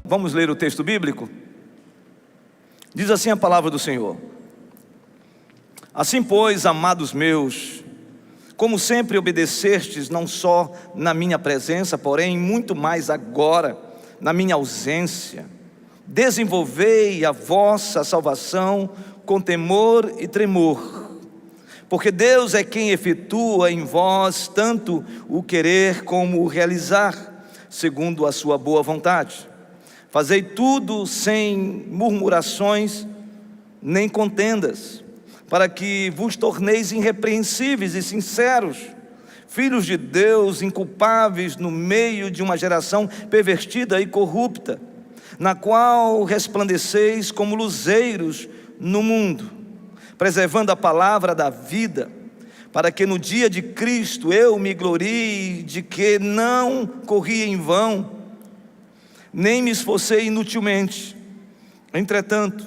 Vamos ler o texto bíblico? Diz assim a palavra do Senhor: assim, pois, amados meus, como sempre obedecestes, não só na minha presença, porém muito mais agora, na minha ausência, desenvolvei a vossa salvação com temor e tremor, porque Deus é quem efetua em vós tanto o querer como o realizar, segundo a sua boa vontade. Fazei tudo sem murmurações nem contendas, para que vos torneis irrepreensíveis e sinceros, filhos de Deus, inculpáveis no meio de uma geração pervertida e corrupta, na qual resplandeceis como luzeiros no mundo, preservando a palavra da vida, para que no dia de Cristo eu me glorie de que não corri em vão, nem me esforcei inutilmente. Entretanto,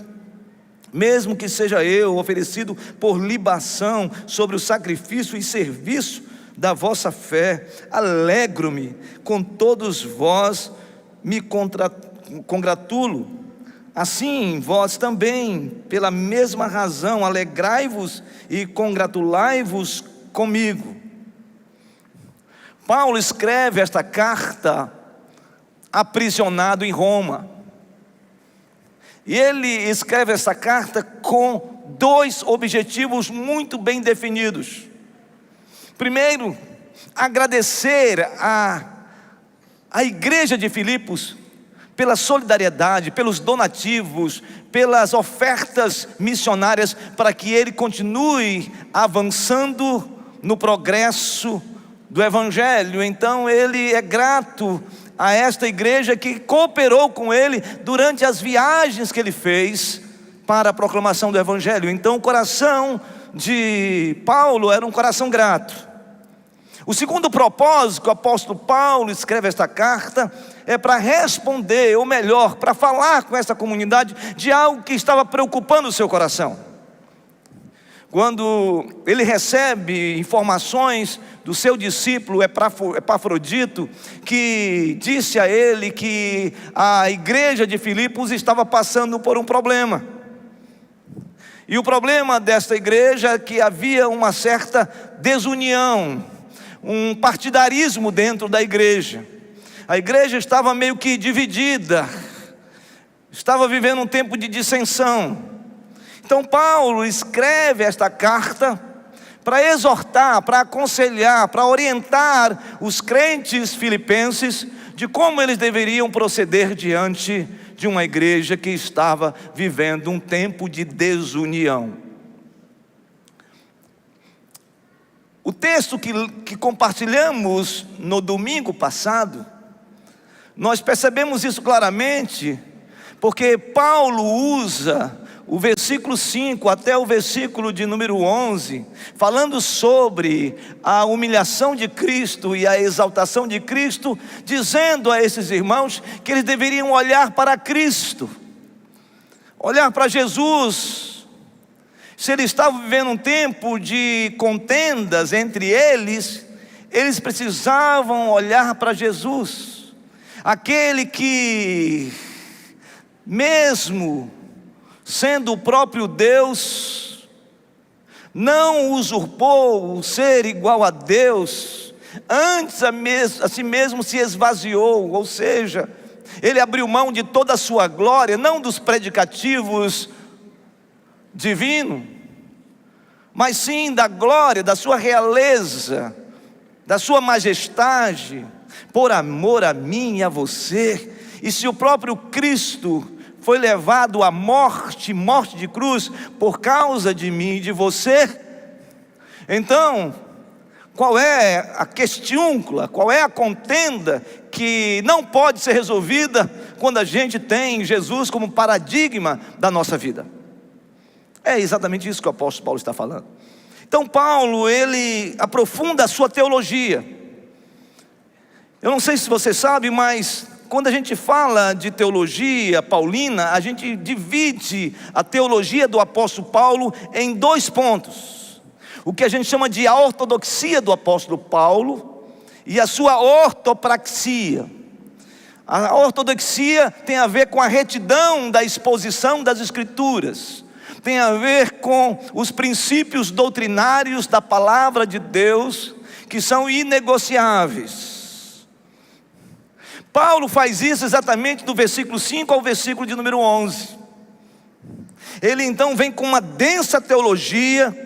mesmo que seja eu oferecido por libação sobre o sacrifício e serviço da vossa fé, alegro-me com todos vós, me congratulo. Assim, vós também, pela mesma razão, alegrai-vos e congratulai-vos comigo. Paulo escreve esta carta aprisionado em Roma, e ele escreve essa carta com dois objetivos muito bem definidos. Primeiro, agradecer a igreja de Filipos pela solidariedade, pelos donativos, pelas ofertas missionárias, para que ele continue avançando no progresso do Evangelho. Então ele é grato a esta igreja que cooperou com ele durante as viagens que ele fez para a proclamação do Evangelho. Então o coração de Paulo era um coração grato. O segundo propósito que o apóstolo Paulo escreve esta carta é para responder, ou melhor, para falar com essa comunidade de algo que estava preocupando o seu coração. Quando ele recebe informações do seu discípulo Epafrodito, que disse a ele que a igreja de Filipos estava passando por um problema. E o problema desta igreja é que havia uma certa desunião, um partidarismo dentro da igreja. A igreja estava meio que dividida, estava vivendo um tempo de dissensão. Então Paulo escreve esta carta para exortar, para aconselhar, para orientar os crentes filipenses de como eles deveriam proceder diante de uma igreja que estava vivendo um tempo de desunião. O texto que compartilhamos no domingo passado, nós percebemos isso claramente, porque Paulo usa o versículo 5 até o versículo de número 11, falando sobre a humilhação de Cristo e a exaltação de Cristo, dizendo a esses irmãos que eles deveriam olhar para Cristo, olhar para Jesus. Se eles estavam vivendo um tempo de contendas entre eles, eles precisavam olhar para Jesus, aquele que, mesmo sendo o próprio Deus, não usurpou o ser igual a Deus, antes a si mesmo se esvaziou, ou seja, ele abriu mão de toda a sua glória, não dos predicativos divinos, mas sim da glória, da sua realeza, da sua majestade, por amor a mim e a você. E se o próprio Cristo foi levado à morte de cruz, por causa de mim e de você, então, qual é a questiúncula, qual é a contenda que não pode ser resolvida quando a gente tem Jesus como paradigma da nossa vida? É exatamente isso que o apóstolo Paulo está falando. Então Paulo, ele aprofunda a sua teologia. Eu não sei se você sabe, mas quando a gente fala de teologia paulina, a gente divide a teologia do apóstolo Paulo em dois pontos. O que a gente chama de a ortodoxia do apóstolo Paulo e a sua ortopraxia. A ortodoxia tem a ver com a retidão da exposição das Escrituras, tem a ver com os princípios doutrinários da palavra de Deus, que são inegociáveis. Paulo faz isso exatamente do versículo 5 ao versículo de número 11. Ele então vem com uma densa teologia,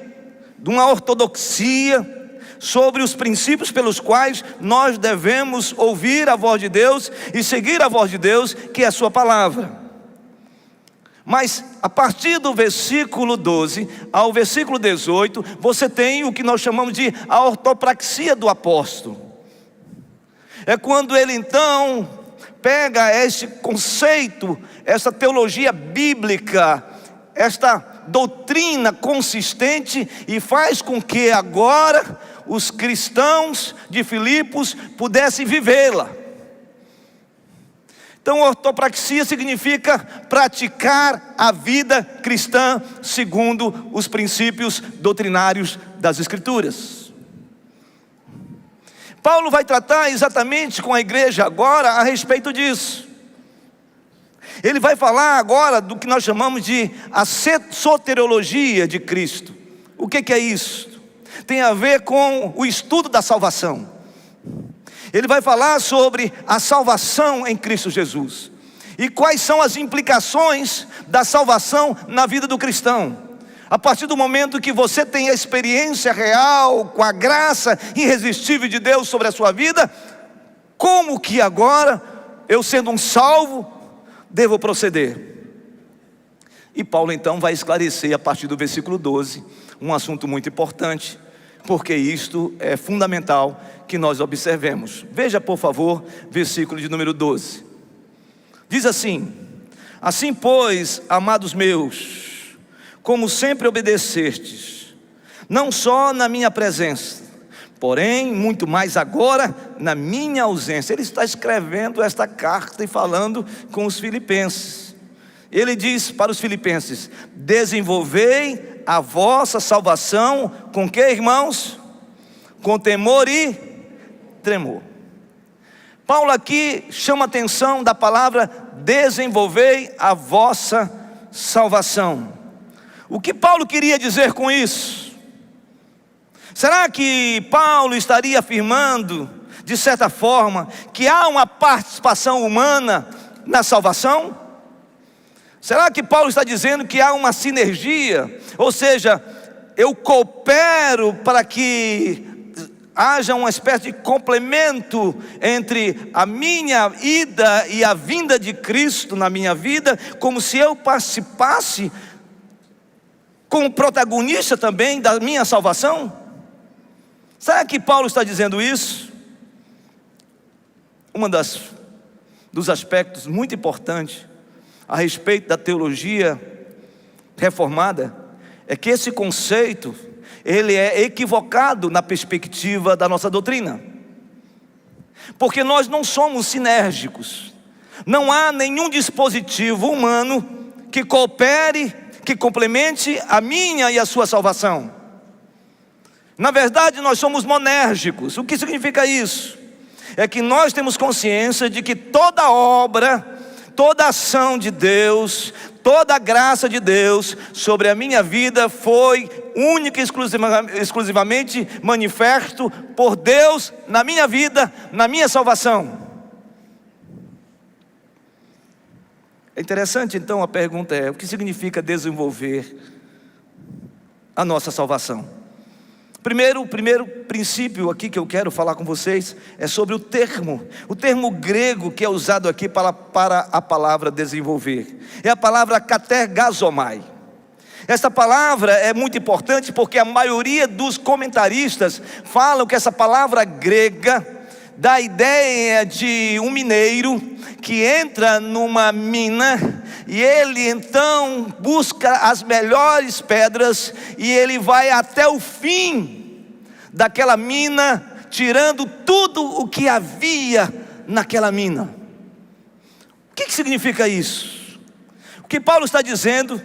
de uma ortodoxia, sobre os princípios pelos quais nós devemos ouvir a voz de Deus e seguir a voz de Deus, que é a sua palavra. Mas a partir do versículo 12 ao versículo 18, você tem o que nós chamamos de a ortopraxia do apóstolo. É quando ele então pega este conceito, essa teologia bíblica, esta doutrina consistente, e faz com que agora os cristãos de Filipos pudessem vivê-la. Então, ortopraxia significa praticar a vida cristã segundo os princípios doutrinários das Escrituras. Paulo vai tratar exatamente com a igreja agora a respeito disso. Ele vai falar agora do que nós chamamos de a soteriologia de Cristo. O que é isso? Tem a ver com o estudo da salvação. Ele vai falar sobre a salvação em Cristo Jesus e quais são as implicações da salvação na vida do cristão. A partir do momento que você tem a experiência real com a graça irresistível de Deus sobre a sua vida, como que agora, eu sendo um salvo, devo proceder? E Paulo então vai esclarecer a partir do versículo 12 um assunto muito importante, porque isto é fundamental que nós observemos. Veja, por favor, versículo de número 12. Diz assim: assim pois, amados meus, como sempre obedecestes, não só na minha presença, porém muito mais agora na minha ausência. Ele está escrevendo esta carta e falando com os filipenses. Ele diz para os filipenses: desenvolvei a vossa salvação com que, irmãos? Com temor e tremor. Paulo aqui chama a atenção da palavra desenvolvei a vossa salvação. O que Paulo queria dizer com isso? Será que Paulo estaria afirmando, de certa forma, que há uma participação humana na salvação? Será que Paulo está dizendo que há uma sinergia? Ou seja, eu coopero para que haja uma espécie de complemento entre a minha ida e a vinda de Cristo na minha vida, como se eu participasse como protagonista também da minha salvação? Será que Paulo está dizendo isso? Dos aspectos muito importantes a respeito da teologia reformada é que esse conceito, ele é equivocado na perspectiva da nossa doutrina, porque nós não somos sinérgicos. Não há nenhum dispositivo humano que coopere, que complemente a minha e a sua salvação. Na verdade, nós somos monérgicos. O que significa isso? É que nós temos consciência de que toda obra, toda ação de Deus, toda a graça de Deus sobre a minha vida foi única e exclusivamente manifesto por Deus na minha vida, na minha salvação. É interessante então, a pergunta é: o que significa desenvolver a nossa salvação? O primeiro princípio aqui que eu quero falar com vocês é sobre o termo grego que é usado aqui para a palavra desenvolver. É a palavra katergazomai. Essa palavra é muito importante porque a maioria dos comentaristas falam que essa palavra grega dá a ideia de um mineiro que entra numa mina e ele então busca as melhores pedras e ele vai até o fim daquela mina, tirando tudo o que havia naquela mina. O que significa isso? O que Paulo está dizendo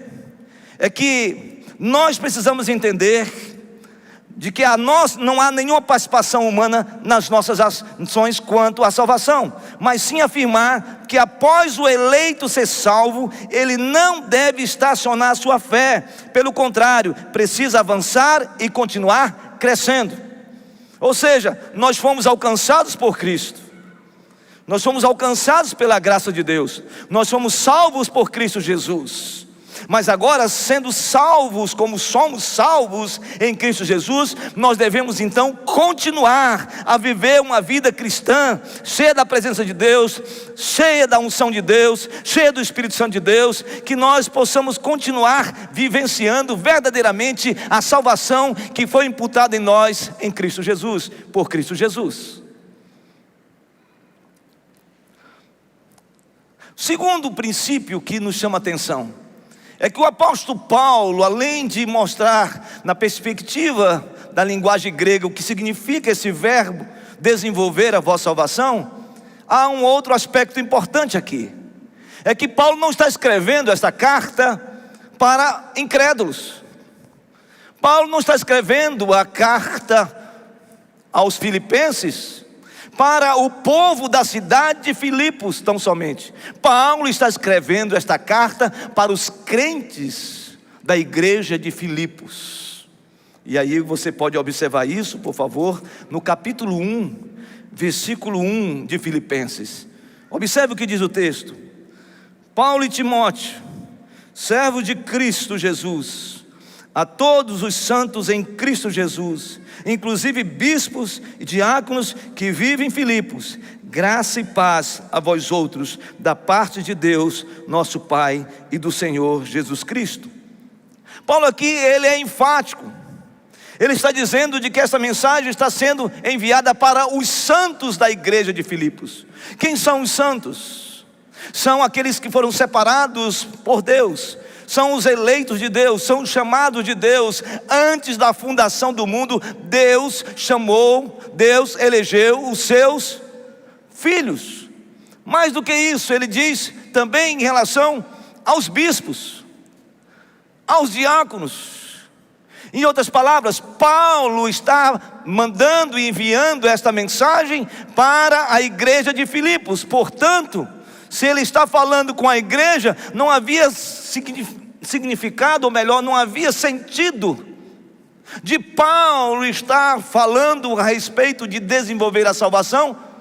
é que nós precisamos entender de que a nós não há nenhuma participação humana nas nossas ações quanto à salvação, mas sim afirmar que após o eleito ser salvo, ele não deve estacionar sua fé, pelo contrário, precisa avançar e continuar crescendo. Ou seja, nós fomos alcançados por Cristo, nós fomos alcançados pela graça de Deus, nós fomos salvos por Cristo Jesus. Mas agora, sendo salvos como somos salvos em Cristo Jesus, nós devemos então continuar a viver uma vida cristã, cheia da presença de Deus, cheia da unção de Deus, cheia do Espírito Santo de Deus, que nós possamos continuar vivenciando verdadeiramente a salvação que foi imputada em nós em Cristo Jesus, por Cristo Jesus. Segundo princípio que nos chama a atenção é que o apóstolo Paulo, além de mostrar na perspectiva da linguagem grega o que significa esse verbo, desenvolver a vossa salvação, há um outro aspecto importante aqui. É que Paulo não está escrevendo esta carta para incrédulos. Paulo não está escrevendo a carta aos filipenses para o povo da cidade de Filipos tão somente. Paulo está escrevendo esta carta para os crentes da igreja de Filipos. E aí você pode observar isso, por favor, no capítulo 1, versículo 1 de Filipenses. Observe o que diz o texto: Paulo e Timóteo, servos de Cristo Jesus, a todos os santos em Cristo Jesus, inclusive bispos e diáconos que vivem em Filipos, graça e paz a vós outros, da parte de Deus, nosso Pai, e do Senhor Jesus Cristo. Paulo aqui, ele é enfático. Ele está dizendo de que essa mensagem está sendo enviada para os santos da igreja de Filipos. Quem são os santos? São aqueles que foram separados por Deus, são os eleitos de Deus, são os chamados de Deus. Antes da fundação do mundo, Deus chamou, Deus elegeu os seus filhos. Mais do que isso, ele diz também em relação aos bispos, aos diáconos. Em outras palavras, Paulo está mandando e enviando esta mensagem para a igreja de Filipos. Portanto, se ele está falando com a igreja, não havia significado, ou melhor, não havia sentido de Paulo estar falando a respeito de desenvolver a salvação,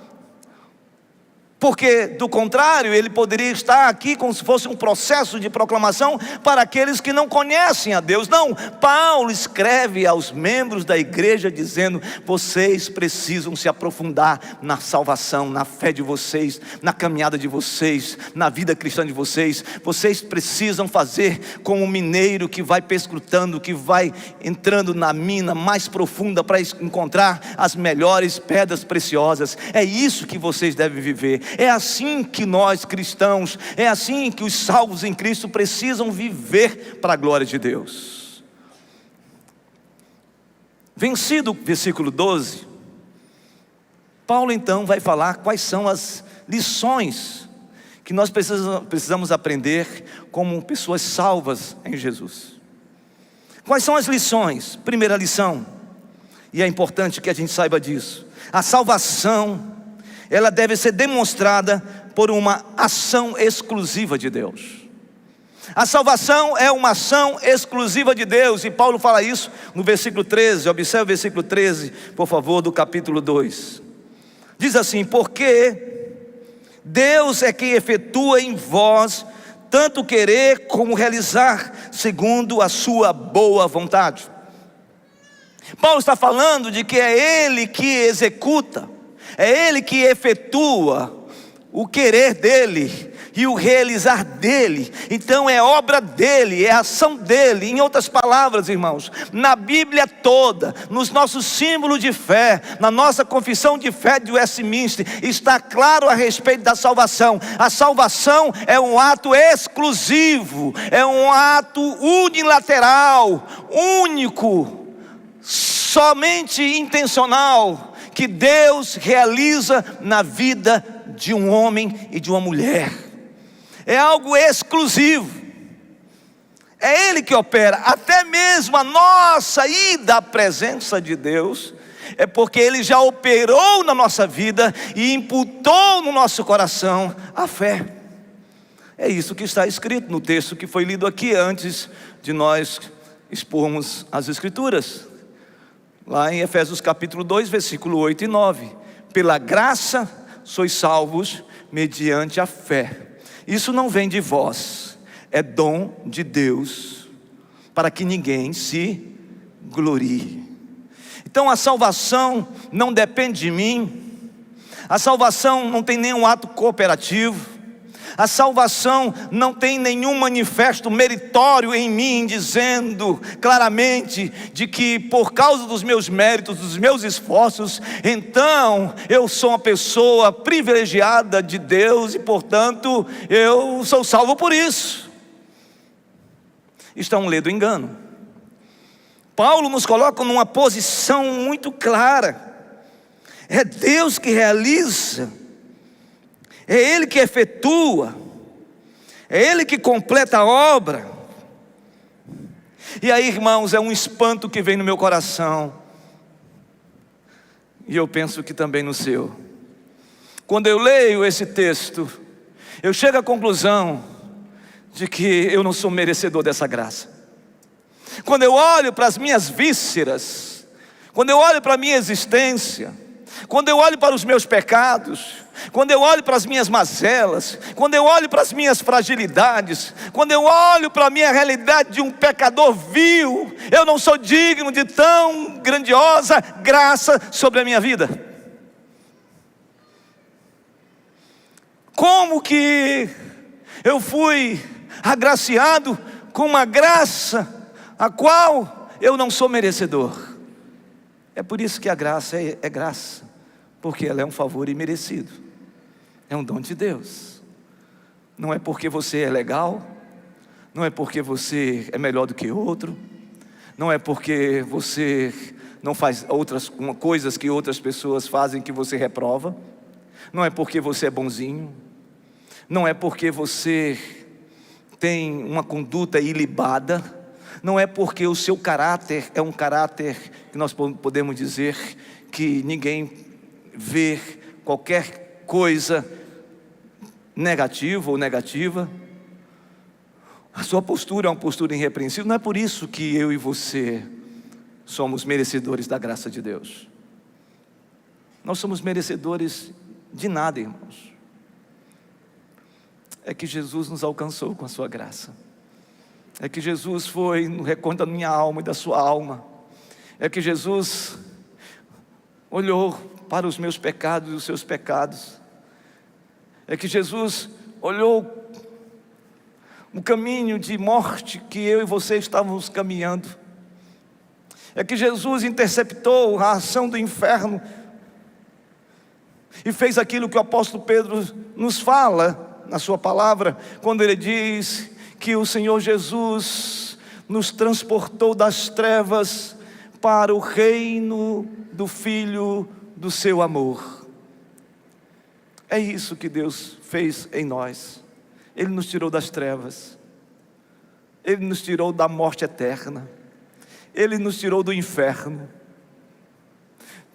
porque do contrário, ele poderia estar aqui como se fosse um processo de proclamação para aqueles que não conhecem a Deus. Não, Paulo escreve aos membros da igreja dizendo: vocês precisam se aprofundar na salvação, na fé de vocês, na caminhada de vocês, na vida cristã de vocês. Vocês precisam fazer como um mineiro que vai perscrutando, que vai entrando na mina mais profunda para encontrar as melhores pedras preciosas. É isso que vocês devem viver. É assim que nós cristãos, é assim que os salvos em Cristo precisam viver para a glória de Deus. Vencido o versículo 12, Paulo então vai falar quais são as lições que nós precisamos aprender como pessoas salvas em Jesus. Quais são as lições? Primeira lição, e é importante que a gente saiba disso: a salvação, ela deve ser demonstrada por uma ação exclusiva de Deus. A salvação é uma ação exclusiva de Deus, e Paulo fala isso no versículo 13, observe o versículo 13, por favor, do capítulo 2. Diz assim: porque Deus é quem efetua em vós tanto querer como realizar, segundo a sua boa vontade. Paulo está falando de que é Ele que executa, é Ele que efetua o querer dEle e o realizar dEle. Então é obra dEle, é ação dEle. Em outras palavras, irmãos, na Bíblia toda, nos nossos símbolos de fé, na nossa confissão de fé de Westminster, está claro a respeito da salvação. A salvação é um ato exclusivo, é um ato unilateral, único, somente intencional, que Deus realiza na vida de um homem e de uma mulher. É algo exclusivo, É Ele que opera. Até mesmo a nossa ida à presença de Deus é porque Ele já operou na nossa vida e imputou no nosso coração a fé. É isso que está escrito no texto que foi lido aqui antes de nós expormos as Escrituras. Lá em Efésios capítulo 2, versículo 8 e 9. Pela graça sois salvos mediante a fé. Isso não vem de vós, é dom de Deus, para que ninguém se glorie. Então a salvação não depende de mim, a salvação não tem nenhum ato cooperativo, a salvação não tem nenhum manifesto meritório em mim, dizendo claramente de que por causa dos meus méritos, dos meus esforços, então eu sou uma pessoa privilegiada de Deus e portanto eu sou salvo por isso. Isto é um ledo engano. Paulo nos coloca numa posição muito clara. É Deus que realiza, é Ele que efetua, é Ele que completa a obra. E aí, irmãos, é um espanto que vem no meu coração, e eu penso que também no seu. Quando eu leio esse texto, eu chego à conclusão de que eu não sou merecedor dessa graça. Quando eu olho para as minhas vísceras, quando eu olho para a minha existência, quando eu olho para os meus pecados, quando eu olho para as minhas mazelas, quando eu olho para as minhas fragilidades, quando eu olho para a minha realidade de um pecador vil, eu não sou digno de tão grandiosa graça sobre a minha vida. Como que eu fui agraciado com uma graça a qual eu não sou merecedor? É por isso que a graça é graça, porque ela é um favor imerecido, é um dom de Deus. Não é porque você é legal, não é porque você é melhor do que outro, não é porque você não faz outras coisas que outras pessoas fazem que você reprova, não é porque você é bonzinho, não é porque você tem uma conduta ilibada, não é porque o seu caráter é um caráter que nós podemos dizer que ninguém vê qualquer coisa negativa ou negativa. A sua postura é uma postura irrepreensível. Não é por isso que eu e você somos merecedores da graça de Deus. Nós somos merecedores de nada, irmãos. É que Jesus nos alcançou com a sua graça. É que Jesus foi no reconto da minha alma e da sua alma. É que Jesus olhou para os meus pecados e os seus pecados. É que Jesus olhou o caminho de morte que eu e você estávamos caminhando. É que Jesus interceptou a ação do inferno e fez aquilo que o apóstolo Pedro nos fala na sua palavra, quando ele diz que o Senhor Jesus nos transportou das trevas para o reino do Filho do seu amor. É isso que Deus fez em nós. Ele nos tirou das trevas, Ele nos tirou da morte eterna, Ele nos tirou do inferno.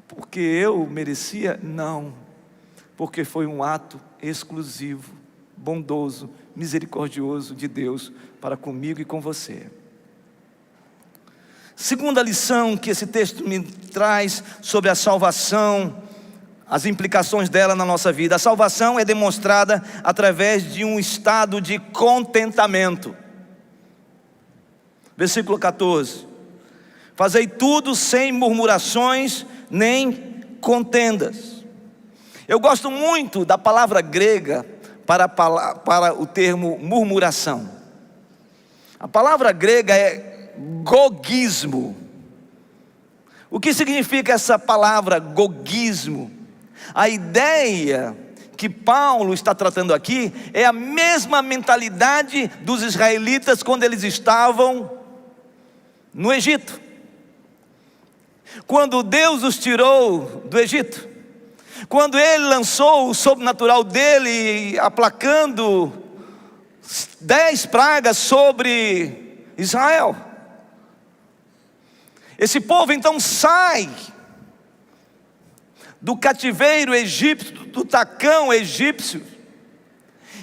Porque eu merecia? Não, porque foi um ato exclusivo, bondoso, misericordioso de Deus para comigo e com você. Segunda lição que esse texto me traz sobre a salvação, as implicações dela na nossa vida. A salvação é demonstrada através de um estado de contentamento. Versículo 14: fazei tudo sem murmurações nem contendas. Eu gosto muito da palavra grega para o termo murmuração. A palavra grega é gogismo. O que significa essa palavra gogismo? A ideia que Paulo está tratando aqui é a mesma mentalidade dos israelitas quando eles estavam no Egito. Quando Deus os tirou do Egito, quando Ele lançou o sobrenatural dele, aplacando 10 pragas sobre Israel. Esse povo então sai do cativeiro egípcio, do tacão egípcio,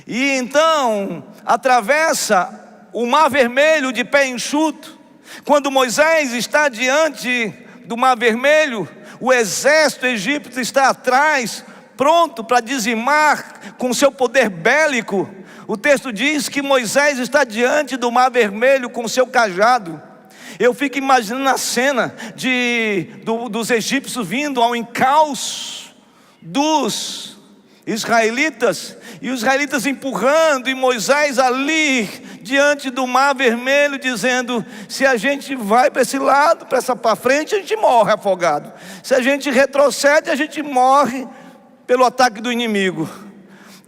e então atravessa o Mar Vermelho de pé enxuto. Quando Moisés está diante do Mar Vermelho, o exército egípcio está atrás, pronto para dizimar com seu poder bélico. O texto diz que Moisés está diante do Mar Vermelho com seu cajado. Eu fico imaginando a cena dos egípcios vindo ao encalço dos israelitas, e os israelitas empurrando, e Moisés ali diante do Mar Vermelho dizendo: se a gente vai para esse lado, para frente, a gente morre afogado. Se a gente retrocede, a gente morre pelo ataque do inimigo.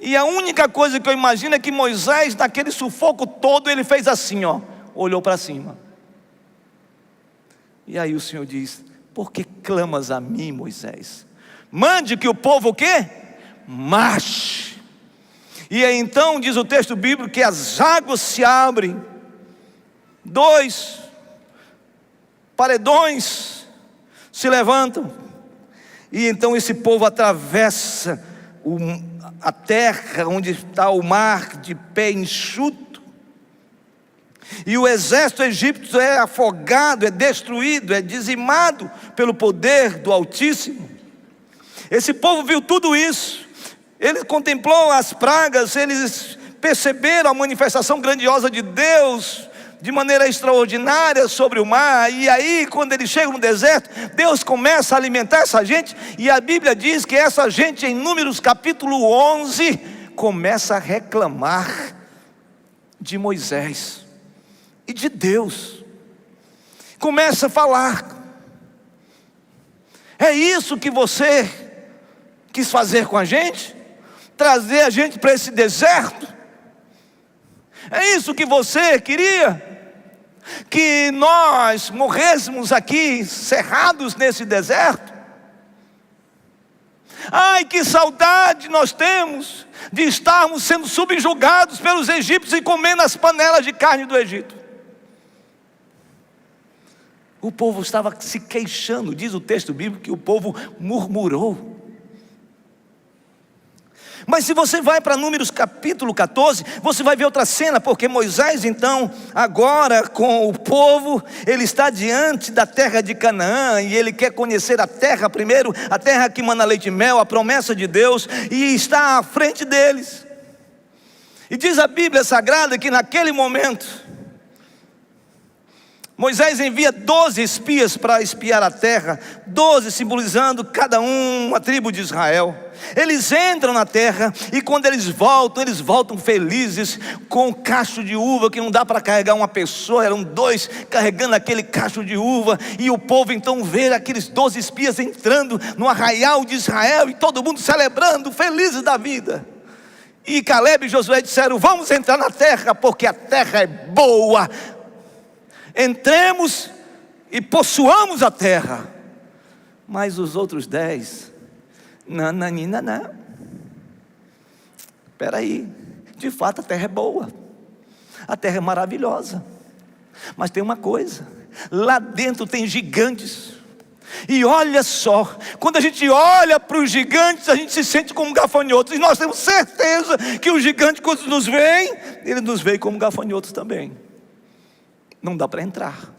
E a única coisa que eu imagino é que Moisés, naquele sufoco todo, ele fez assim, ó, olhou para cima. E aí o Senhor diz: por que clamas a mim, Moisés? Mande que o povo o quê? Marche. E aí então diz o texto bíblico que as águas se abrem, 2 paredões se levantam, e então esse povo atravessa a terra onde está o mar de pé enxuto. E o exército egípcio é afogado, é destruído, é dizimado pelo poder do Altíssimo. Esse povo viu tudo isso, ele contemplou as pragas, eles perceberam a manifestação grandiosa de Deus de maneira extraordinária sobre o mar. E aí, quando eles chegam no deserto, Deus começa a alimentar essa gente, e a Bíblia diz que essa gente, em Números capítulo 11, começa a reclamar de Moisés e de Deus. Começa a falar: é isso que você quis fazer com a gente? Trazer a gente para esse deserto? É isso que você queria? Que nós morrêssemos aqui, cerrados nesse deserto? Ai, que saudade nós temos de estarmos sendo subjugados pelos egípcios e comendo as panelas de carne do Egito. O povo estava se queixando, diz o texto bíblico que o povo murmurou. Mas se você vai para Números capítulo 14, você vai ver outra cena, porque Moisés então, agora com o povo, ele está diante da terra de Canaã, e ele quer conhecer a terra primeiro, a terra que mana leite e mel, a promessa de Deus, e está à frente deles. E diz a Bíblia Sagrada que naquele momento, Moisés envia 12 espias para espiar a terra, 12 simbolizando cada uma tribo de Israel. Eles entram na terra, e quando eles voltam felizes, com um cacho de uva que não dá para carregar uma pessoa, eram 2 carregando aquele cacho de uva. E o povo então vê aqueles 12 espias entrando no arraial de Israel, e todo mundo celebrando, felizes da vida. E Caleb e Josué disseram: vamos entrar na terra, porque a terra é boa. Entremos e possuamos a terra. Mas os outros 10, não. Espera aí, de fato a terra é boa, a terra é maravilhosa, mas tem uma coisa: lá dentro tem gigantes. E olha só, quando a gente olha para os gigantes, a gente se sente como gafanhotos. E nós temos certeza que o gigante, quando nos vem, ele nos vê como gafanhotos também. Não dá para entrar.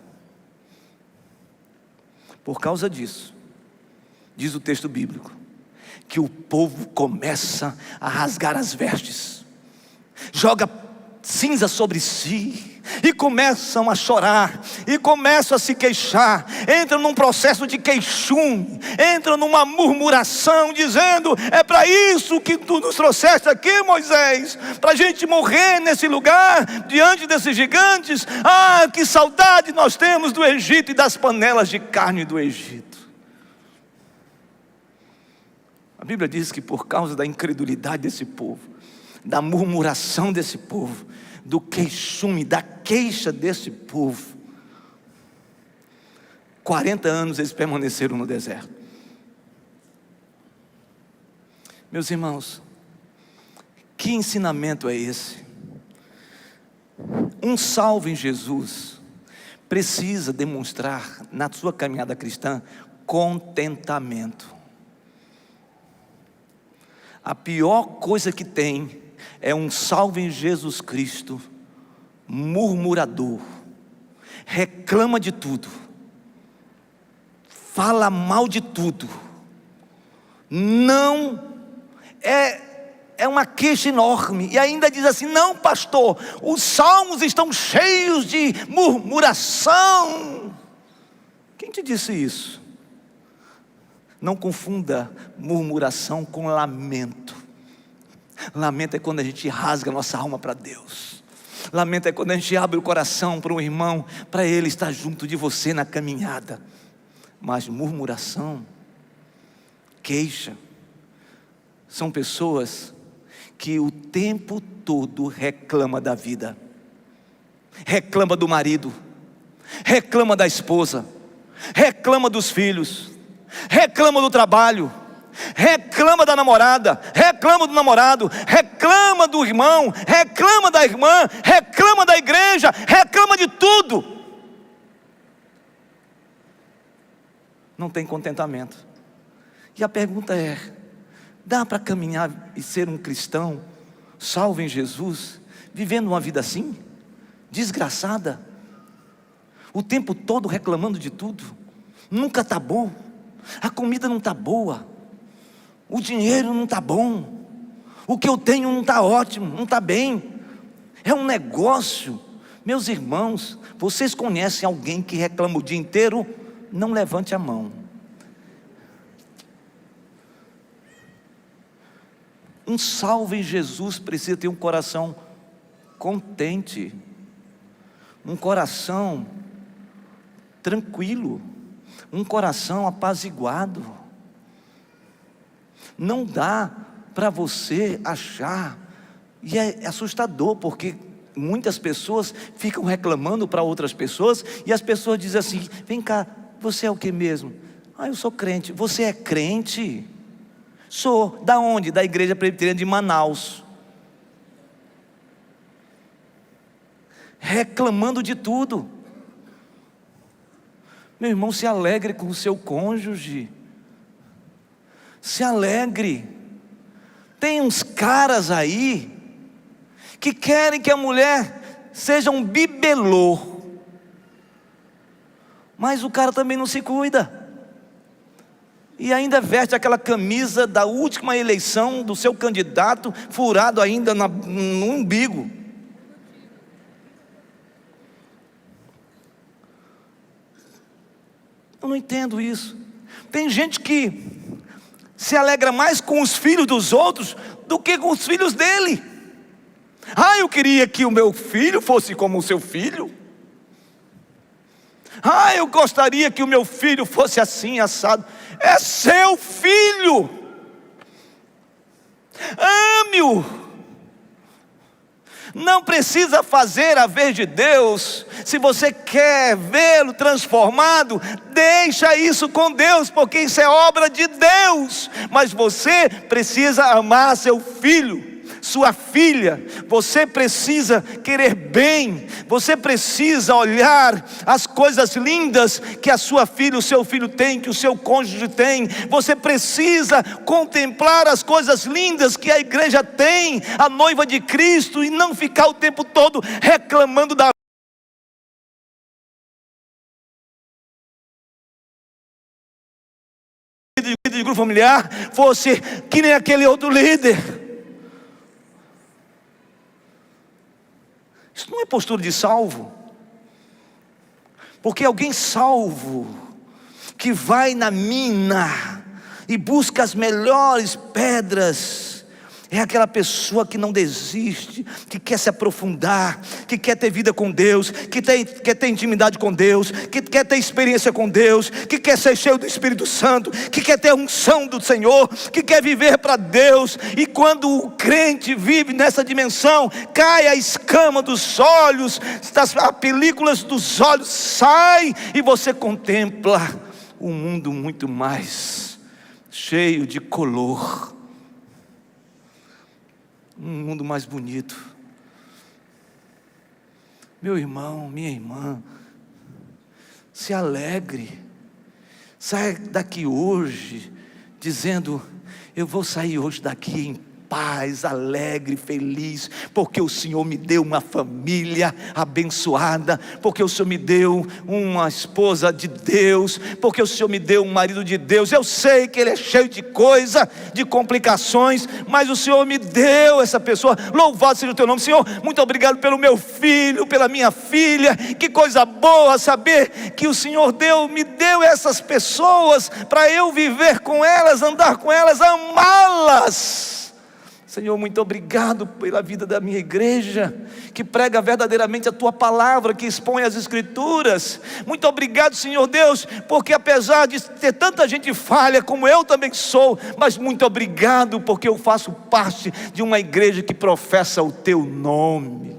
Por causa disso, diz o texto bíblico, que o povo começa a rasgar as vestes, joga cinza sobre si, e começam a chorar, e começam a se queixar, entram num processo de queixume, entram numa murmuração, dizendo: é para isso que tu nos trouxeste aqui, Moisés, para a gente morrer nesse lugar, diante desses gigantes? Ah, que saudade nós temos do Egito e das panelas de carne do Egito. A Bíblia diz que por causa da incredulidade desse povo, da murmuração desse povo, do queixume, da queixa desse povo, 40 anos eles permaneceram no deserto. Meus irmãos, que ensinamento é esse? Um salvo em Jesus precisa demonstrar na sua caminhada cristã contentamento. A pior coisa que tem é um salvo em Jesus Cristo murmurador, reclama de tudo, fala mal de tudo, não é uma queixa enorme, e ainda diz assim: não, pastor, os salmos estão cheios de murmuração. Quem te disse isso? Não confunda murmuração com lamento. Lamento é quando a gente rasga nossa alma para Deus. Lamento é quando a gente abre o coração para um irmão, para ele estar junto de você na caminhada. Mas murmuração, queixa, são pessoas que o tempo todo reclama da vida, reclama do marido, reclama da esposa, reclama dos filhos, reclama do trabalho, reclama da namorada, reclama do namorado, reclama do irmão, reclama da irmã, reclama da igreja, reclama de tudo. Não tem contentamento. E a pergunta é: dá para caminhar e ser um cristão salvo em Jesus, vivendo uma vida assim, desgraçada, o tempo todo reclamando de tudo? Nunca está bom, a comida não está boa, o dinheiro não está bom, o que eu tenho não está ótimo, não está bem, é um negócio. Meus irmãos, vocês conhecem alguém que reclama o dia inteiro? Não levante a mão. Um salvo em Jesus precisa ter um coração contente, um coração tranquilo, um coração apaziguado. Não dá para você achar, e é assustador, porque muitas pessoas ficam reclamando para outras pessoas, e as pessoas dizem assim: vem cá, você é o que mesmo? Ah, eu sou crente. Você é crente? Sou. Da onde? Da Igreja Presbiteriana de Manaus. Reclamando de tudo. Meu irmão, se alegre com o seu cônjuge, se alegre. Tem uns caras aí que querem que a mulher seja um bibelô, mas o cara também não se cuida, e ainda veste aquela camisa da última eleição do seu candidato, furado ainda no umbigo. Eu não entendo isso. Tem gente que se alegra mais com os filhos dos outros do que com os filhos dele. Ah, eu queria que o meu filho fosse como o seu filho. Ah, eu gostaria que o meu filho fosse assim, assado. É seu filho, ame-o. Não precisa fazer a vez de Deus. Se você quer vê-lo transformado, deixa isso com Deus, porque isso é obra de Deus. Mas você precisa amar seu filho, sua filha. Você precisa querer bem. Você precisa olhar as coisas lindas que a sua filha, o seu filho tem, que o seu cônjuge tem. Você precisa contemplar as coisas lindas que a igreja tem, a noiva de Cristo, e não ficar o tempo todo reclamando da vida de grupo familiar, fosse que nem aquele outro líder. Isso não é postura de salvo. Porque alguém salvo, que vai na mina e busca as melhores pedras, é aquela pessoa que não desiste, que quer se aprofundar, que quer ter vida com Deus, que quer ter intimidade com Deus, que quer ter experiência com Deus, que quer ser cheio do Espírito Santo, que quer ter a unção do Senhor, que quer viver para Deus. E quando o crente vive nessa dimensão, cai a escama dos olhos, as películas dos olhos saem, e você contempla um mundo muito mais cheio de color, um mundo mais bonito. Meu irmão, minha irmã, se alegre. Saia daqui hoje dizendo: eu vou sair hoje daqui em paz, alegre, feliz, porque o Senhor me deu uma família abençoada, porque o Senhor me deu uma esposa de Deus, porque o Senhor me deu um marido de Deus. Eu sei que ele é cheio de coisa, de complicações, mas o Senhor me deu essa pessoa. Louvado seja o teu nome, Senhor. Muito obrigado pelo meu filho, pela minha filha. Que coisa boa saber que o Senhor me deu essas pessoas para eu viver com elas, andar com elas, amá-las. Senhor, muito obrigado pela vida da minha igreja, que prega verdadeiramente a Tua palavra, que expõe as Escrituras. Muito obrigado, Senhor Deus, porque apesar de ter tanta gente falha, como eu também sou, mas muito obrigado, porque eu faço parte de uma igreja que professa o Teu nome.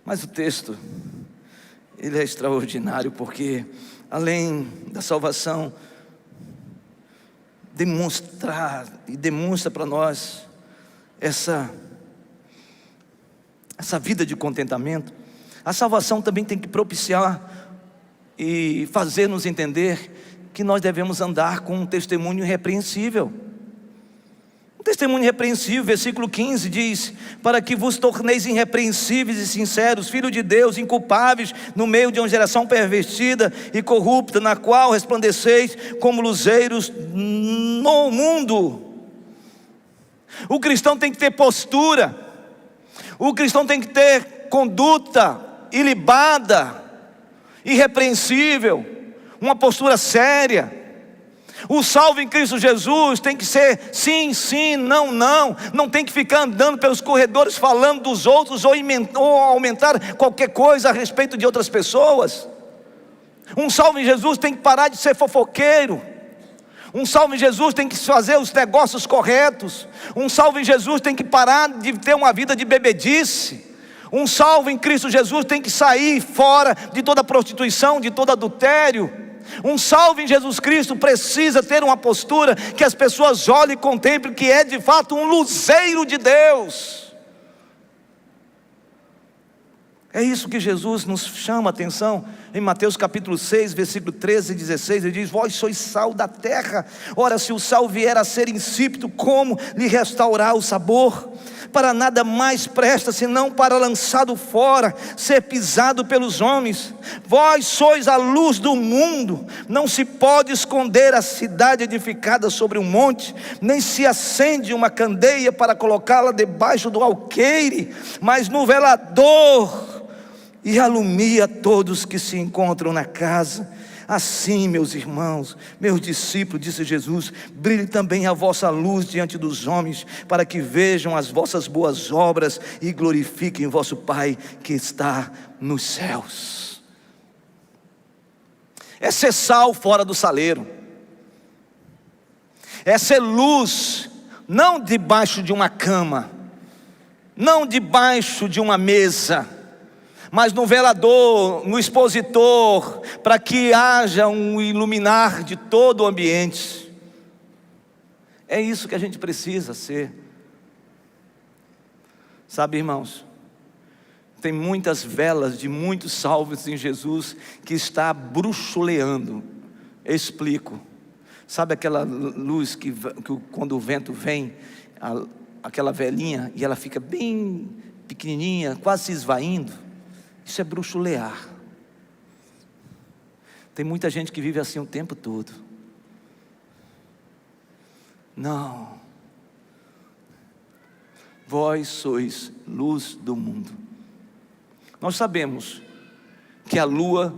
Mas o texto, ele é extraordinário, porque além da salvação, demonstra para nós essa vida de contentamento. A salvação também tem que propiciar e fazer-nos entender que nós devemos andar com um testemunho irrepreensível. Um testemunho irrepreensível, versículo 15 diz: para que vos torneis irrepreensíveis e sinceros, filhos de Deus, inculpáveis no meio de uma geração pervertida e corrupta, na qual resplandeceis como luzeiros no mundo. O cristão tem que ter postura, o cristão tem que ter conduta ilibada, irrepreensível, uma postura séria. O salvo em Cristo Jesus tem que ser sim, sim, não, não. Não tem que ficar andando pelos corredores falando dos outros ou aumentar qualquer coisa a respeito de outras pessoas. Um salvo em Jesus tem que parar de ser fofoqueiro. Um salvo em Jesus tem que fazer os negócios corretos. Um salvo em Jesus tem que parar de ter uma vida de bebedice. Um salvo em Cristo Jesus tem que sair fora de toda prostituição, de todo adultério. Um salvo em Jesus Cristo precisa ter uma postura que as pessoas olhem e contemplem que é de fato um luzeiro de Deus. É isso que Jesus nos chama a atenção em Mateus capítulo 6, versículo 13 e 16. Ele diz: vós sois sal da terra. Ora, se o sal vier a ser insípido, como lhe restaurar o sabor? Para nada mais presta, senão para lançado fora, ser pisado pelos homens. Vós sois a luz do mundo. Não se pode esconder a cidade edificada sobre um monte, nem se acende uma candeia para colocá-la debaixo do alqueire, mas no velador, e alumia todos que se encontram na casa. Assim, meus irmãos, meus discípulos, disse Jesus, brilhe também a vossa luz diante dos homens, para que vejam as vossas boas obras e glorifiquem vosso Pai que está nos céus. É ser sal fora do saleiro, é ser luz, não debaixo de uma cama, não debaixo de uma mesa, mas no velador, no expositor, para que haja um iluminar de todo o ambiente. É isso que a gente precisa ser. Sabe, irmãos, tem muitas velas de muitos salvos em Jesus que está bruxuleando. Eu explico. Sabe aquela luz que quando o vento vem, aquela velinha, e ela fica bem pequenininha, quase se esvaindo? Isso é bruxulear. Tem muita gente que vive assim o tempo todo. Não. Vós sois luz do mundo. Nós sabemos que a lua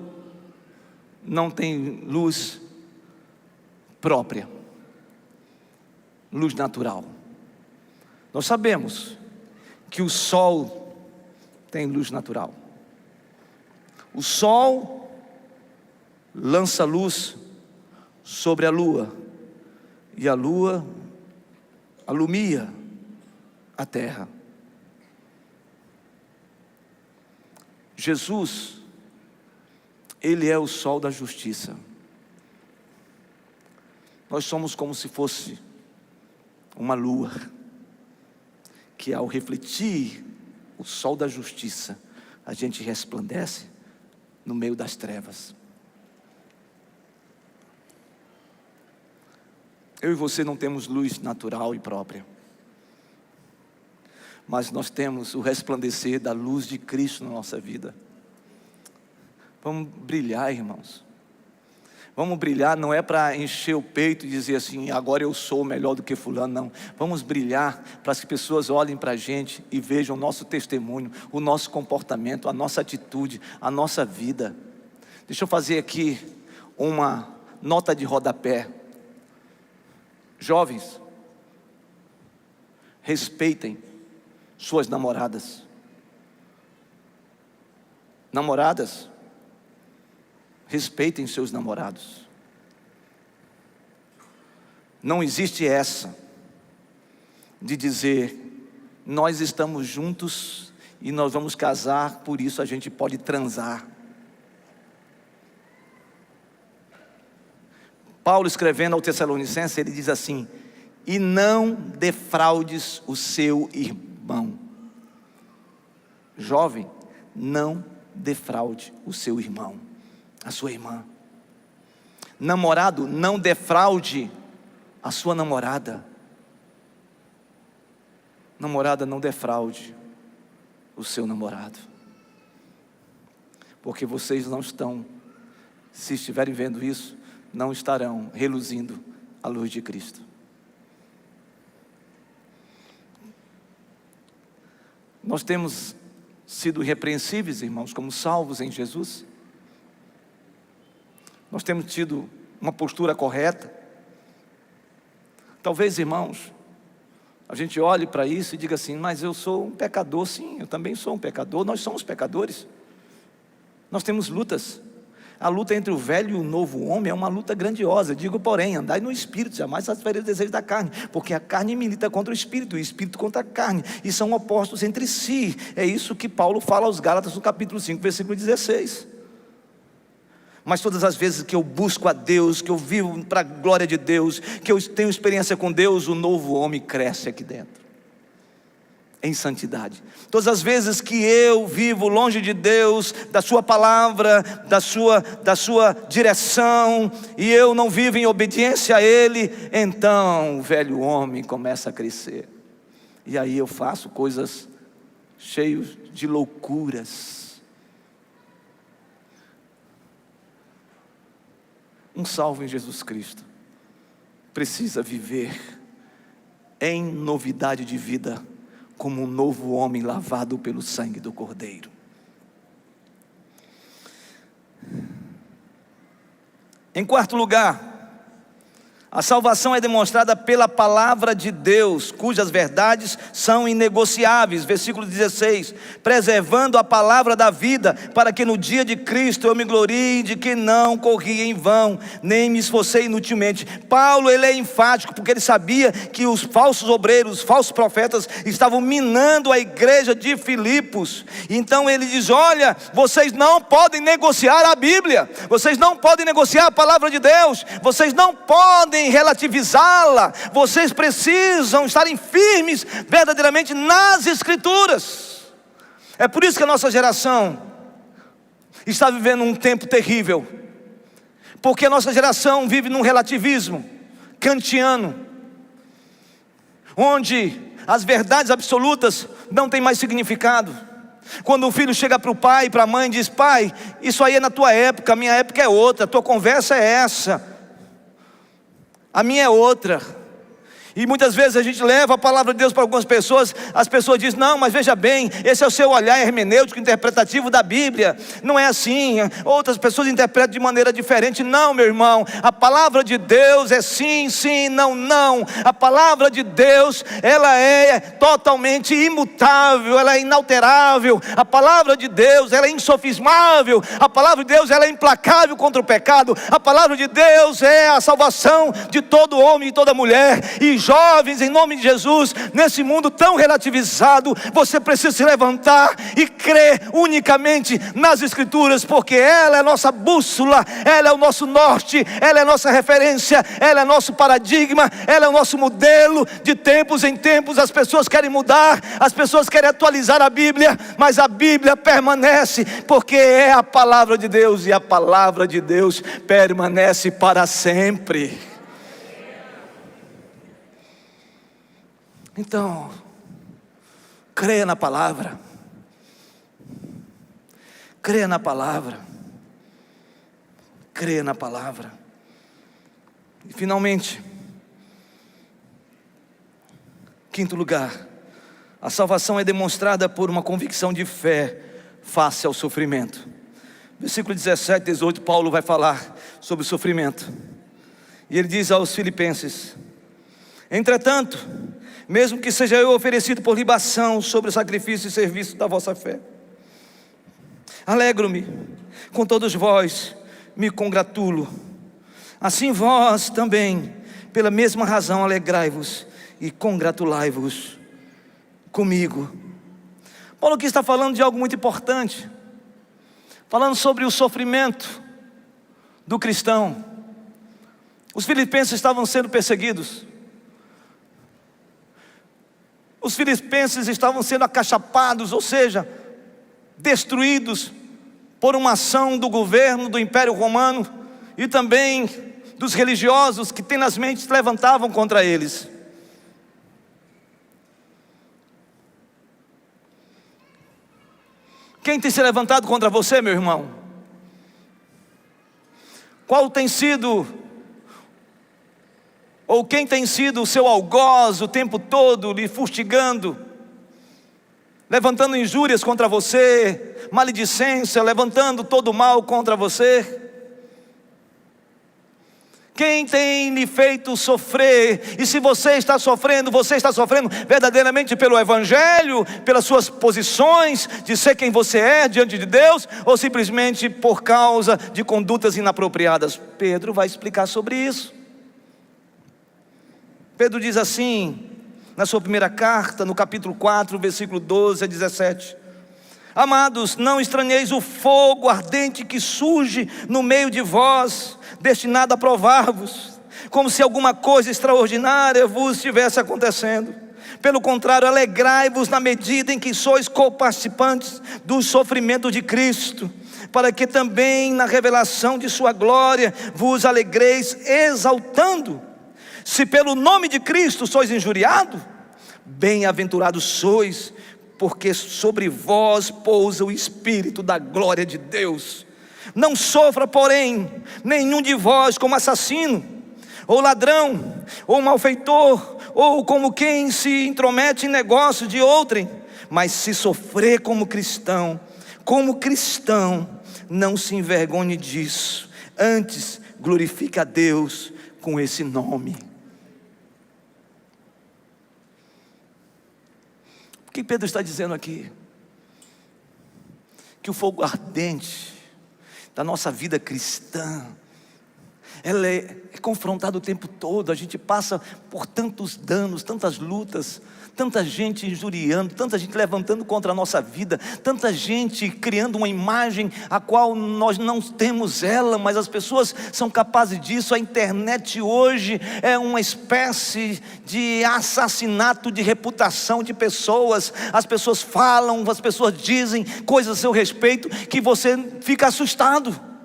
não tem luz própria, luz natural. Nós sabemos que o sol tem luz natural. O sol lança luz sobre a lua, e a lua alumia a terra. Jesus, Ele é o sol da justiça. Nós somos como se fosse uma lua. que ao refletir o sol da justiça, a gente resplandece no meio das trevas. Eu e você não temos luz natural e própria, mas nós temos o resplandecer da luz de Cristo na nossa vida. Vamos brilhar, irmãos. Vamos brilhar, não é para encher o peito e dizer assim, agora eu sou melhor do que fulano, não. Vamos brilhar para que as pessoas olhem para a gente e vejam o nosso testemunho, o nosso comportamento, a nossa atitude, a nossa vida. Deixa eu fazer aqui uma nota de rodapé. Jovens, respeitem suas namoradas. Namoradas, respeitem seus namorados. Não existe essa de dizer, nós estamos juntos e nós vamos casar, por isso a gente pode transar. Paulo, escrevendo ao Tessalonicenses, ele diz assim: e não defraudes o seu irmão. Jovem, não defraude o seu irmão, a sua irmã. Namorado, não defraude a sua namorada. Namorada, não defraude o seu namorado. Porque vocês não estão, se estiverem vendo isso, não estarão reluzindo a luz de Cristo. Nós temos sido irrepreensíveis, irmãos, como salvos em Jesus. Nós temos tido uma postura correta. Talvez, irmãos, a gente olhe para isso e diga assim, mas eu sou um pecador. Sim, eu também sou um pecador, nós somos pecadores. Nós temos lutas. A luta entre o velho e o novo homem é uma luta grandiosa. Digo, porém, andai no Espírito, jamais satisfareis os desejos da carne, porque a carne milita contra o Espírito, e o Espírito contra a carne, e são opostos entre si. É isso que Paulo fala aos Gálatas no capítulo 5, versículo 16. Mas todas as vezes que eu busco a Deus, que eu vivo para a glória de Deus, que eu tenho experiência com Deus, o novo homem cresce aqui dentro, em santidade. Todas as vezes que eu vivo longe de Deus, da sua palavra, da sua direção, e eu não vivo em obediência a Ele, então o velho homem começa a crescer. E aí eu faço coisas cheias de loucuras. Um salvo em Jesus Cristo precisa viver em novidade de vida, como um novo homem lavado pelo sangue do Cordeiro. Em quarto lugar, a salvação é demonstrada pela palavra de Deus, cujas verdades são inegociáveis. Versículo 16: preservando a palavra da vida, para que no dia de Cristo eu me glorie de que não corri em vão, nem me esforcei inutilmente. Paulo, ele é enfático, porque ele sabia que os falsos obreiros, os falsos profetas, estavam minando a igreja de Filipos. Então ele diz, olha, vocês não podem negociar a Bíblia, vocês não podem negociar a palavra de Deus, vocês não podem relativizá-la, vocês precisam estarem firmes verdadeiramente nas Escrituras. É por isso que a nossa geração está vivendo um tempo terrível, porque a nossa geração vive num relativismo kantiano, onde as verdades absolutas não têm mais significado. Quando um filho chega para o pai e para a mãe e diz, pai, isso aí é na tua época, a minha época é outra, a tua conversa é essa, a minha é outra. E muitas vezes a gente leva a palavra de Deus para algumas pessoas, as pessoas dizem, não, mas veja bem, esse é o seu olhar hermenêutico, interpretativo da Bíblia, não é assim, outras pessoas interpretam de maneira diferente. Não, meu irmão, a palavra de Deus é sim, sim, não, não. A palavra de Deus, ela é totalmente imutável, ela é inalterável. A palavra de Deus, ela é insofismável. A palavra de Deus, ela é implacável contra o pecado. A palavra de Deus é a salvação de todo homem e toda mulher. E jovens, em nome de Jesus, nesse mundo tão relativizado, você precisa se levantar e crer unicamente nas Escrituras, porque ela é a nossa bússola, ela é o nosso norte, ela é a nossa referência, ela é nosso paradigma, ela é o nosso modelo. De tempos em tempos as pessoas querem mudar, as pessoas querem atualizar a Bíblia, mas a Bíblia permanece, porque é a palavra de Deus, e a palavra de Deus permanece para sempre. Então, creia na palavra, creia na palavra, creia na palavra. E finalmente, quinto lugar, a salvação é demonstrada por uma convicção de fé face ao sofrimento. Versículo 17, 18, Paulo vai falar sobre o sofrimento. E ele diz aos filipenses: entretanto, mesmo que seja eu oferecido por libação sobre o sacrifício e serviço da vossa fé, alegro-me com todos vós, me congratulo. Assim vós também, pela mesma razão, alegrai-vos e congratulai-vos comigo. Paulo aqui está falando de algo muito importante, falando sobre o sofrimento do cristão. Os filipenses estavam sendo perseguidos, os filipenses estavam sendo acachapados, ou seja, destruídos por uma ação do governo do Império Romano e também dos religiosos que tenazmente se levantavam contra eles. Quem tem se levantado contra você, meu irmão? Qual tem sido, ou quem tem sido o seu algoz o tempo todo, lhe fustigando, levantando injúrias contra você, maledicência, levantando todo o mal contra você? Quem tem lhe feito sofrer? E se você está sofrendo verdadeiramente pelo Evangelho, pelas suas posições de ser quem você é diante de Deus, ou simplesmente por causa de condutas inapropriadas? Pedro vai explicar sobre isso. Pedro diz assim, na sua primeira carta, no capítulo 4, versículo 12 a 17: amados, não estranheis o fogo ardente que surge no meio de vós, destinado a provar-vos, como se alguma coisa extraordinária vos estivesse acontecendo. Pelo contrário, alegrai-vos na medida em que sois co-participantes do sofrimento de Cristo, para que também na revelação de sua glória vos alegreis, exaltando. Se pelo nome de Cristo sois injuriados, bem-aventurados sois, porque sobre vós pousa o Espírito da glória de Deus. Não sofra, porém, nenhum de vós como assassino, ou ladrão, ou malfeitor, ou como quem se intromete em negócio de outrem, mas se sofrer como cristão, não se envergonhe disso, antes glorifique a Deus com esse nome. O que Pedro está dizendo aqui? Que o fogo ardente da nossa vida cristã, ela é confrontada o tempo todo. A gente passa por tantos danos, tantas lutas, tanta gente injuriando, tanta gente levantando contra a nossa vida, tanta gente criando uma imagem a qual nós não temos ela, mas as pessoas são capazes disso. A internet hoje é uma espécie de assassinato de reputação de pessoas. As pessoas falam, as pessoas dizem coisas a seu respeito que você fica assustado.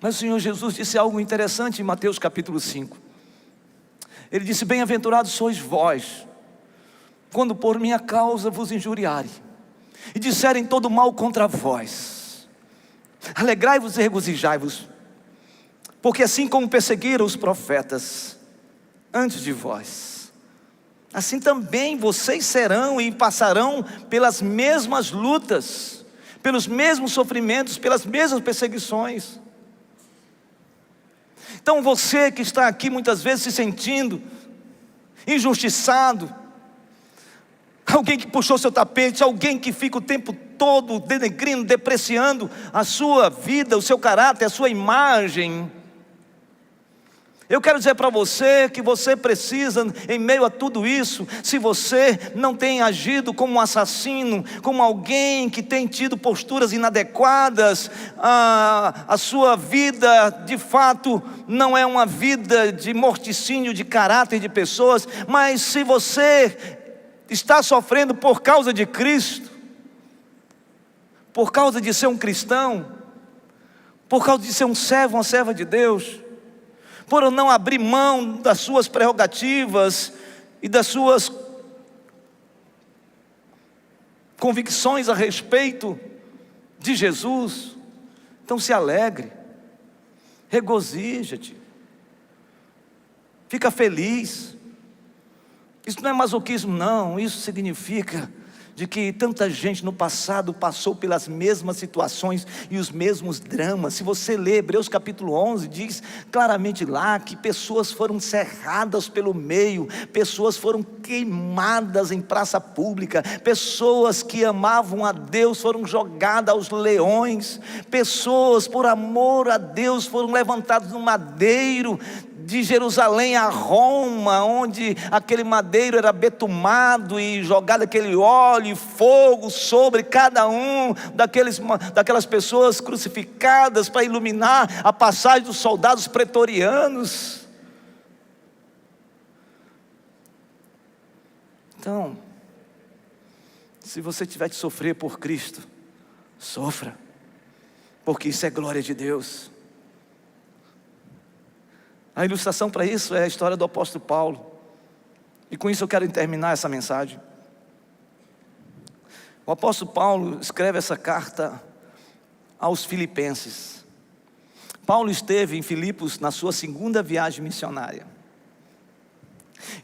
Mas o Senhor Jesus disse algo interessante em Mateus capítulo 5. Ele disse: bem-aventurados sois vós, quando por minha causa vos injuriarem, e disserem todo mal contra vós. Alegrai-vos e regozijai-vos, porque assim como perseguiram os profetas antes de vós, assim também vocês serão e passarão pelas mesmas lutas, pelos mesmos sofrimentos, pelas mesmas perseguições. Então você que está aqui muitas vezes se sentindo injustiçado, alguém que puxou seu tapete, alguém que fica o tempo todo denegrindo, depreciando a sua vida, o seu caráter, a sua imagem. Eu quero dizer para você que você precisa, em meio a tudo isso, se você não tem agido como um assassino, como alguém que tem tido posturas inadequadas, a sua vida de fato não é uma vida de morticínio de caráter de pessoas, mas se você está sofrendo por causa de Cristo, por causa de ser um cristão, por causa de ser um servo, uma serva de Deus, por não abrir mão das suas prerrogativas e das suas convicções a respeito de Jesus, então se alegre, regozija-te, fica feliz. Isso não é masoquismo não, isso significa de que tanta gente no passado passou pelas mesmas situações e os mesmos dramas. Se você ler Hebreus capítulo 11, diz claramente lá que pessoas foram cerradas pelo meio, pessoas foram queimadas em praça pública, pessoas que amavam a Deus foram jogadas aos leões, pessoas por amor a Deus foram levantadas no madeiro, de Jerusalém a Roma, onde aquele madeiro era betumado e jogado aquele óleo e fogo sobre cada um daquelas pessoas crucificadas para iluminar a passagem dos soldados pretorianos. Então, se você tiver de sofrer por Cristo, sofra, porque isso é glória de Deus. A ilustração para isso é a história do apóstolo Paulo. E com isso eu quero terminar essa mensagem. O apóstolo Paulo escreve essa carta aos Filipenses. Paulo esteve em Filipos na sua segunda viagem missionária.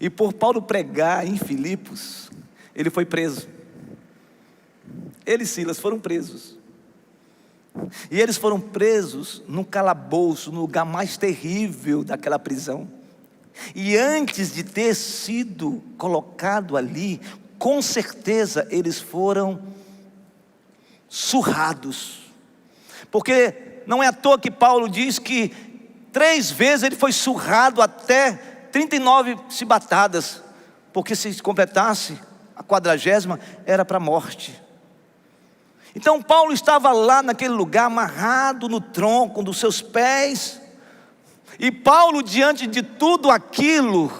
E por Paulo pregar em Filipos, ele foi preso. Ele e Silas foram presos. E eles foram presos num calabouço, no lugar mais terrível daquela prisão. E antes de ter sido colocado ali, com certeza eles foram surrados. Porque não é à toa que Paulo diz que 3 vezes ele foi surrado até 39 chibatadas. Porque se completasse a 40ª era para a morte. Então Paulo estava lá naquele lugar, amarrado no tronco dos seus pés. E Paulo, diante de tudo aquilo,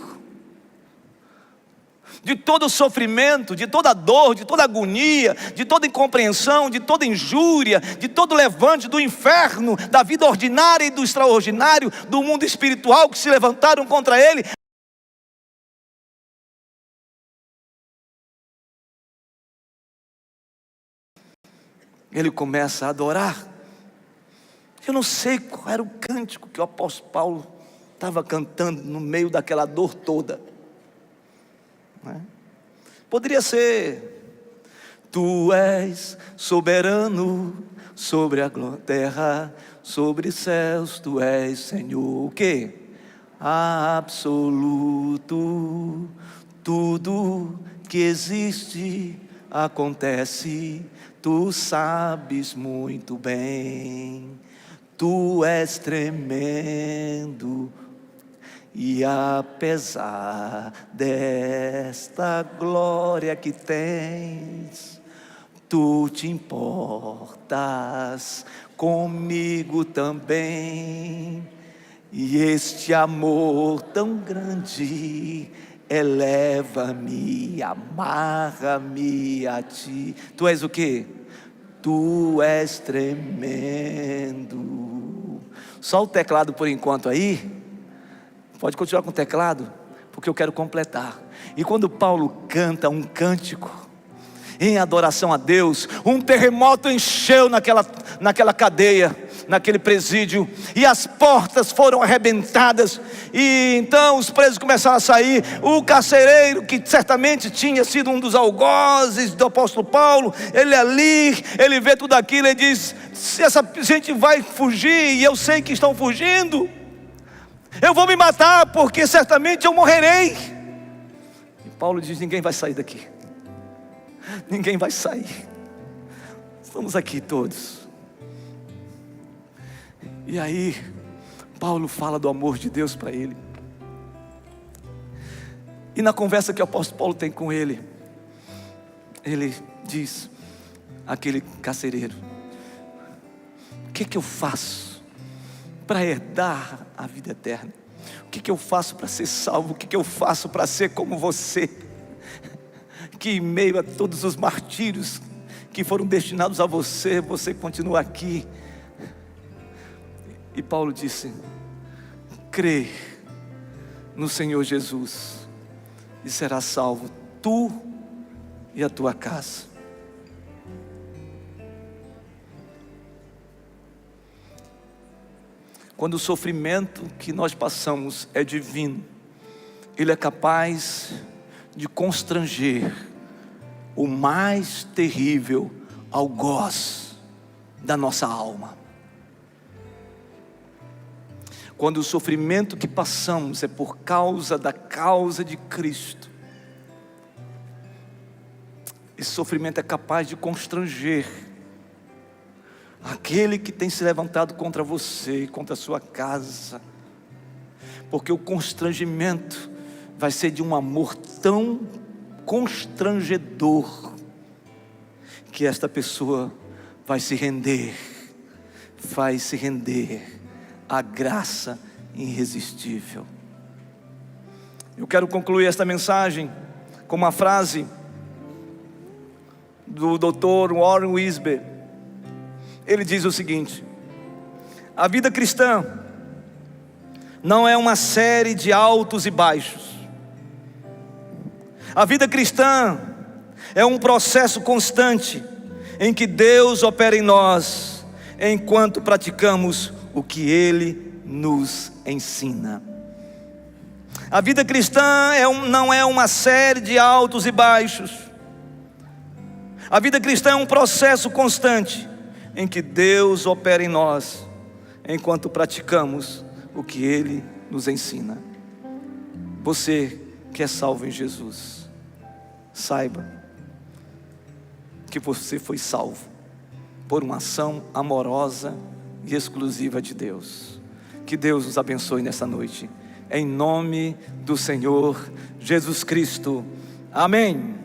de todo o sofrimento, de toda a dor, de toda a agonia, de toda a incompreensão, de toda a injúria, de todo o levante do inferno, da vida ordinária e do extraordinário, do mundo espiritual que se levantaram contra ele, ele começa a adorar. Eu não sei qual era o cântico que o apóstolo Paulo estava cantando no meio daquela dor toda, né? Poderia ser: Tu és soberano sobre a terra, sobre os céus, Tu és Senhor. O quê? Absoluto, tudo que existe acontece, Tu sabes muito bem, Tu és tremendo, e apesar desta glória que tens, Tu te importas comigo também, e este amor tão grande eleva-me, amarra-me a Ti. Tu és o quê? Tu és tremendo. Só o teclado por enquanto aí. Pode continuar com o teclado, porque eu quero completar. E quando Paulo canta um cântico em adoração a Deus, um terremoto encheu naquela cadeia, naquele presídio, e as portas foram arrebentadas, e então os presos começaram a sair. O carcereiro, que certamente tinha sido um dos algozes do apóstolo Paulo, ele vê tudo aquilo e diz: se essa gente vai fugir, e eu sei que estão fugindo, eu vou me matar, porque certamente eu morrerei. E Paulo diz: ninguém vai sair daqui, ninguém vai sair. Estamos aqui todos. E aí, Paulo fala do amor de Deus para ele. E na conversa que o apóstolo Paulo tem com ele, ele diz àquele carcereiro: o que eu faço para herdar a vida eterna? O que eu faço para ser salvo? O que eu faço para ser como você? Que em meio a todos os martírios que foram destinados a você, você continua aqui. E Paulo disse: crê no Senhor Jesus e serás salvo, tu e a tua casa. Quando o sofrimento que nós passamos é divino, ele é capaz de constranger o mais terrível algoz da nossa alma. Quando o sofrimento que passamos é por causa da causa de Cristo, esse sofrimento é capaz de constranger aquele que tem se levantado contra você, contra a sua casa, porque o constrangimento vai ser de um amor tão constrangedor, que esta pessoa vai se render à graça irresistível. Eu quero concluir esta mensagem com uma frase do Dr. Warren Wiersbe. Ele diz o seguinte: a vida cristã não é uma série de altos e baixos. A vida cristã é um processo constante em que Deus opera em nós, enquanto praticamos o que Ele nos ensina. A vida cristã não é uma série de altos e baixos. A vida cristã é um processo constante em que Deus opera em nós, enquanto praticamos o que Ele nos ensina. Você que é salvo em Jesus, saiba que você foi salvo por uma ação amorosa e exclusiva de Deus. Que Deus nos abençoe nessa noite, em nome do Senhor Jesus Cristo. Amém.